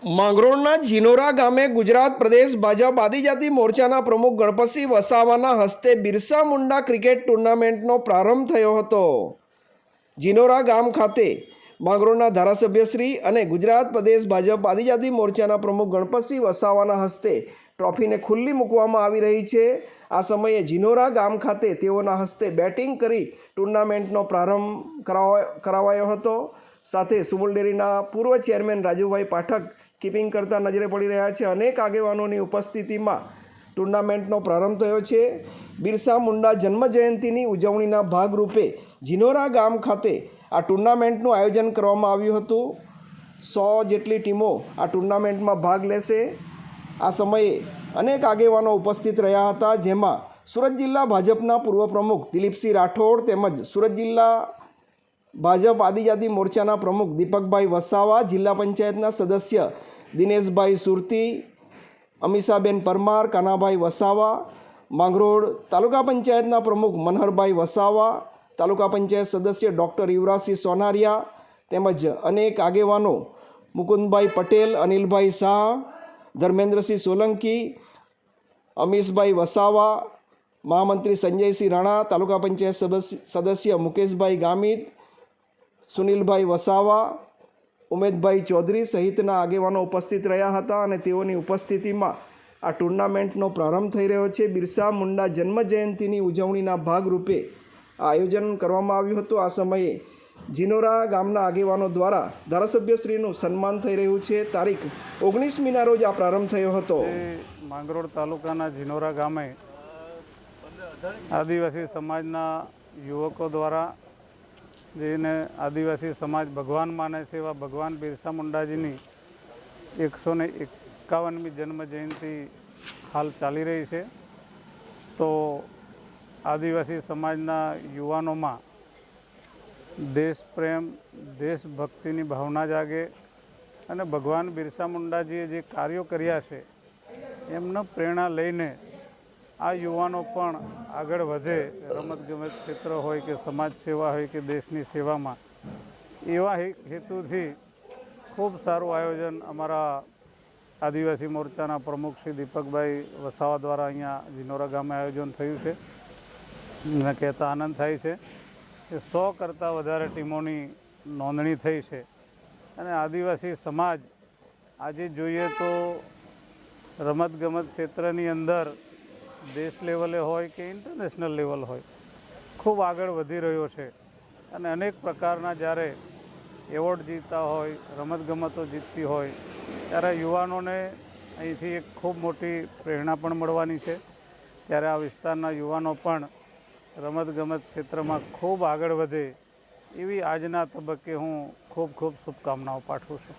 માંગરોળના જીનોરા ગામે ગુજરાત પ્રદેશ ભાજપ આદિજાતિ મોરચાના પ્રમુખ ગણપતસિંહ વસાવાના હસ્તે બિરસા મુંડા ક્રિકેટ ટુર્નામેન્ટનો પ્રારંભ થયો હતો. જીનોરા ગામ ખાતે માંગરોળના ધારાસભ્યશ્રી અને ગુજરાત પ્રદેશ ભાજપ આદિજાતિ મોરચાના પ્રમુખ ગણપતસિંહ વસાવાના હસ્તે ટ્રોફીને ખુલ્લી મૂકવામાં આવી રહી છે. આ સમયે જીનોરા ગામ ખાતે તેઓના હસ્તે બેટિંગ કરી ટુર્નામેન્ટનો પ્રારંભ કરાવાયો હતો. સાથે સુમુલ ડેરીના પૂર્વ ચેરમેન રાજુભાઈ પાઠક કીપિંગ કરતા નજરે પડી રહ્યા છે. અનેક આગેવાનોની ઉપસ્થિતિમાં ટુર્નામેન્ટનો પ્રારંભ થયો છે. બિરસા મુંડા જન્મજયંતિની ઉજવણીના ભાગરૂપે જીનોરા ગામ ખાતે આ ટુર્નામેન્ટનું આયોજન કરવામાં આવ્યું હતું. 100 જેટલી ટીમો આ ટુર્નામેન્ટમાં ભાગ લેશે. આ સમયે અનેક આગેવાનો ઉપસ્થિત રહ્યા હતા, જેમાં સુરત જિલ્લા ભાજપના પૂર્વ પ્રમુખ દિલીપસિંહ રાઠોડ તેમજ સુરત જિલ્લા ભાજપ આદિજાતિ મોરચાના પ્રમુખ દીપકભાઈ વસાવા, જિલ્લા પંચાયતના સદસ્ય દિનેશભાઈ સુરતી, અમીષાબેન પરમાર, કાનાભાઈ વસાવા, માંગરોળ તાલુકા પંચાયતના પ્રમુખ મનહરભાઈ વસાવા, તાલુકા પંચાયત સદસ્ય ડૉક્ટર યુવરાજસિંહ સોનારિયા તેમજ અનેક આગેવાનો મુકુંદભાઈ પટેલ, અનિલભાઈ શાહ, ધર્મેન્દ્રસિંહ સોલંકી, અમીશભાઈ વસાવા, મહામંત્રી સંજયસિંહ રાણા, તાલુકા પંચાયત સદસ્ય મુકેશભાઈ ગામિત, સુનિલભાઈ વસાવા, ઉમેદભાઈ ચૌધરી સહિતના આગેવાનો ઉપસ્થિત રહ્યા હતા અને તેઓની ઉપસ્થિતિમાં આ ટુર્નામેન્ટનો પ્રારંભ થઈ રહ્યો છે. બિરસા મુંડા જન્મજયંતિની ઉજવણીના ભાગરૂપે આ આયોજન કરવામાં આવ્યું હતું. આ સમયે જીનોરા ગામના આગેવાનો દ્વારા ધારાસભ્યશ્રીનું સન્માન થઈ રહ્યું છે. તારીખ 19મીના રોજ આ પ્રારંભ થયો હતો. માંગરોળ તાલુકાના જીનોરા ગામે આદિવાસી સમાજના યુવકો દ્વારા, જેને આદિવાસી સમાજ ભગવાન માને છે, એવા ભગવાન બિરસા મુંડાજીની 151મી જન્મજયંતિ હાલ ચાલી રહી છે. તો આદિવાસી સમાજના યુવાનોમાં દેશપ્રેમ, દેશભક્તિની ભાવના જાગે અને ભગવાન બિરસા મુંડાજીએ જે કાર્યો કર્યા છે એમનો પ્રેરણા લઈને આ યુવાનો પણ આગળ વધે, રમતગમત ક્ષેત્ર હોય કે સમાજ સેવા હોય કે દેશની સેવામાં. એવા હેતુથી ખૂબ સારું આયોજન અમારા આદિવાસી મોરચાના પ્રમુખ શ્રી દીપકભાઈ વસાવા દ્વારા અહીંયા જીનોરા ગામે આયોજન થયું છે. મને કહેતા આનંદ થાય છે કે 100 કરતાં વધારે ટીમોની નોંધણી થઈ છે. અને આદિવાસી સમાજ આજે જોઈએ તો રમતગમત ક્ષેત્રની અંદર દેશ લેવલે હોય કે ઇન્ટરનેશનલ લેવલ હોય, ખૂબ આગળ વધી રહ્યો છે. અને અનેક પ્રકારના જ્યારે એવોર્ડ જીતતા હોય, રમતગમતો જીતતી હોય, ત્યારે યુવાનોને અહીંથી એક ખૂબ મોટી પ્રેરણા પણ મળવાની છે. ત્યારે આ વિસ્તારના યુવાનો પણ રમતગમત ક્ષેત્રમાં ખૂબ આગળ વધે એવી આજના તબક્કે હું ખૂબ શુભકામનાઓ પાઠવું છું.